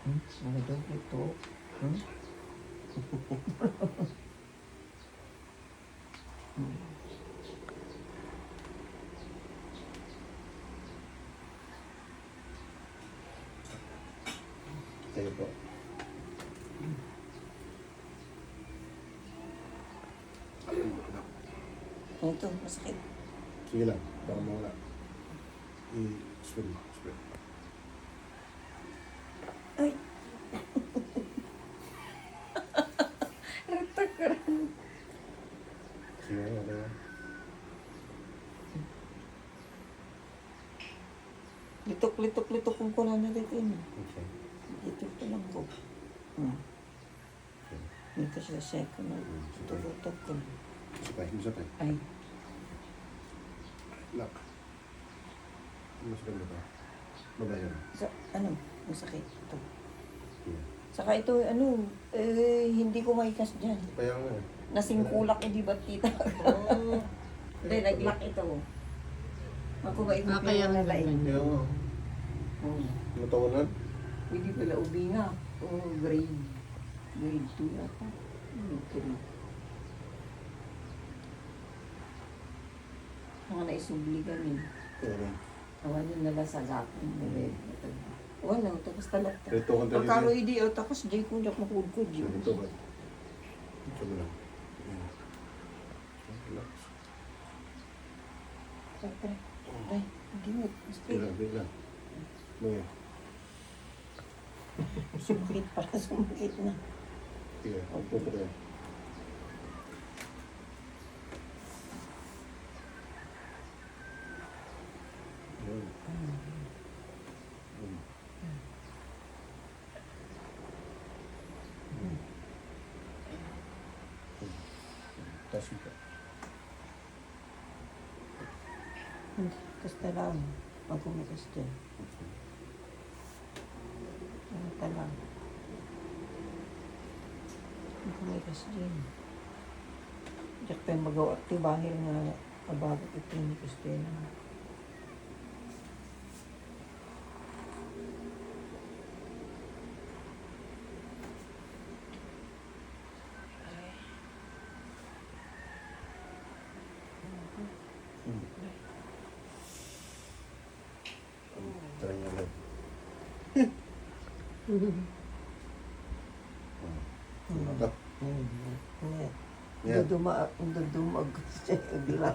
Ano daw ito? Hmm? Tayo po. Ito, masakit. Sige lang, para mawala. I-spin. Ay! Retak ka rin. Sige, okay lang. Litok kung ko na dito yun. Okay. Dito pa lang ko. Okay. Dito sa second na. Tutok ko. Isa pa. Ay, Lock. Masakit ba ito? Mabaya na. ano, masakit ito. Yeah. Saka ito, hindi ko maikas dyan. Kaya nga eh. Nasingkulak eh, di ba tita? Oh. Hindi, nag-lock ito. Ako ba ito Kaya nga pinalain? Kaya nga. Matawanan? Hindi pala ubi nga. Grade 2 yata. Grade 3. Mga naisubligan eh. Oo. Awan yun nala sa gapon. Wala, tapos talat. Ito kang Ang karo hindi, tapos di ko jak makudkod yun. Ito ba? Ito mo lang. Yeah. Relax. Siyempre. Ay, hindi mo. Wait lang. Maya. Sumakit para sumakit na. Sige, ang puto ko yan. Yun. Taas mo pa. Tapos talang. Pag kumikas dyan. Talang. Pag kumikas dyan. Diyak pa yung magawa. Tibahil nga. Kabago ito yung Christina. Try niya lang. Ito. Yeah. Yeah. Dudumag siya. Bila.